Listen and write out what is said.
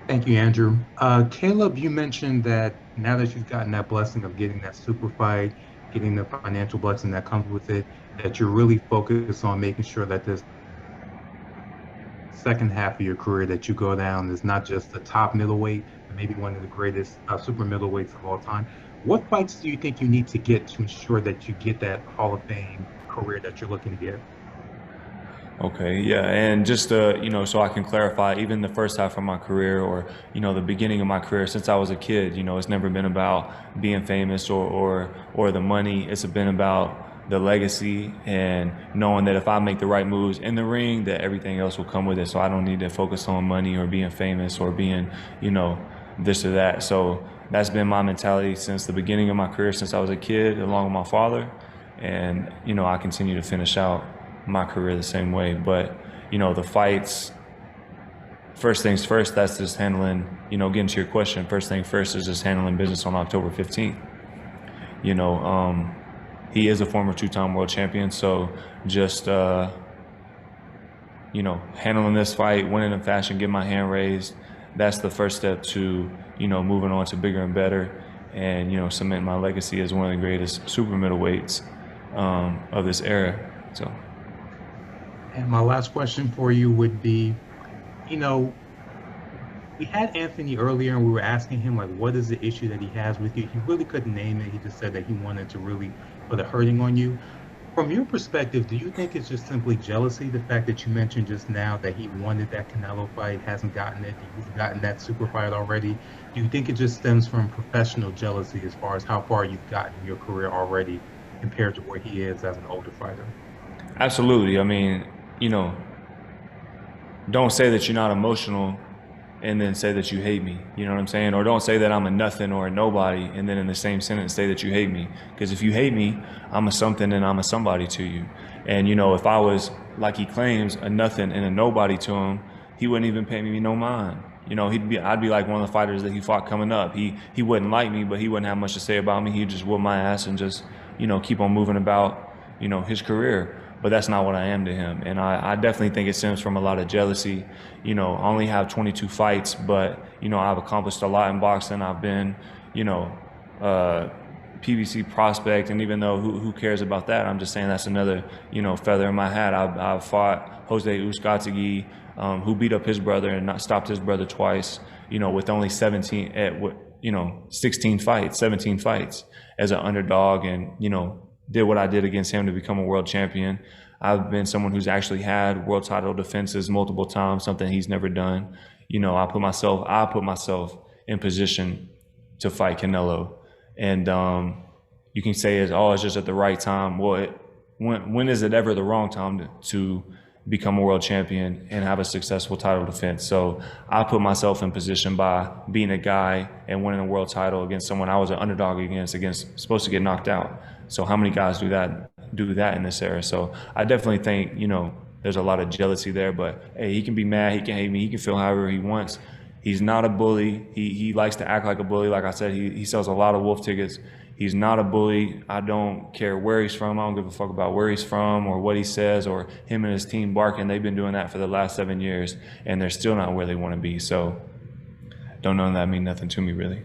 Thank you, Andrew. Caleb, you mentioned that now that you've gotten that blessing of getting that super fight, getting the financial blessing that comes with it, that you're really focused on making sure that this second half of your career that you go down is not just the top middleweight, but maybe one of the greatest super middleweights of all time. What fights do you think you need to get to ensure that you get that Hall of Fame career that you're looking to get? Okay, yeah, and just so I can clarify, even the first half of my career, or the beginning of my career, since I was a kid, it's never been about being famous or the money. It's been about the legacy and knowing that if I make the right moves in the ring, that everything else will come with it. So I don't need to focus on money or being famous or being, this or that. So that's been my mentality since the beginning of my career, since I was a kid, along with my father, and I continue to finish out my career the same way. But the fights, first things first, that's just handling, getting to your question, first thing first is just handling business on October 15th. you know um he is a former two-time world champion, so just handling this fight, winning in fashion, get my hand raised, that's the first step to moving on to bigger and better, and cement my legacy as one of the greatest super middleweights of this era. So And my last question for you would be, you know, we had Anthony earlier and we were asking him like what is the issue that he has with you. He really couldn't name it. He just said that he wanted to really put a hurting on you. From your perspective, do you think it's just simply jealousy, the fact that you mentioned just now that he wanted that Canelo fight, hasn't gotten it, you've gotten that super fight already? Do you think it just stems from professional jealousy as far as how far you've gotten in your career already compared to where he is as an older fighter? absolutely, I mean, you know don't say that you're not emotional and then say that you hate me. You know what I'm saying? Or don't say that I'm a nothing or a nobody and then in the same sentence say that you hate me. Because if you hate me, I'm a something and I'm a somebody to you. And if I was, like he claims, a nothing and a nobody to him, he wouldn't even pay me no mind. I'd be like one of the fighters that he fought coming up. He wouldn't like me, but he wouldn't have much to say about me. He'd just whoop my ass and just, keep on moving about, his career. But that's not what I am to him. And I definitely think it stems from a lot of jealousy. I only have 22 fights, but, I've accomplished a lot in boxing. I've been, you know, uh, PBC prospect, and even though who cares about that, I'm just saying that's another, feather in my hat. I've fought Jose Uzcategui, who beat up his brother and not stopped his brother twice, with only 16 fights, 17 fights as an underdog, and, did what I did against him to become a world champion. I've been someone who's actually had world title defenses multiple times, something he's never done. I put myself in position to fight Canelo, and you can say it's just at the right time. Well, when is it ever the wrong time to become a world champion and have a successful title defense? So I put myself in position by being a guy and winning a world title against someone I was an underdog against supposed to get knocked out. So how many guys do that in this era? So I definitely think there's a lot of jealousy there. But hey, he can be mad, he can hate me, he can feel however he wants. He's not a bully. He likes to act like a bully. Like I said, he sells a lot of wolf tickets. He's not a bully. I don't care where he's from. I don't give a fuck about where he's from or what he says or him and his team barking. They've been doing that for the last 7 years, and they're still not where they want to be. So don't know that mean nothing to me, really.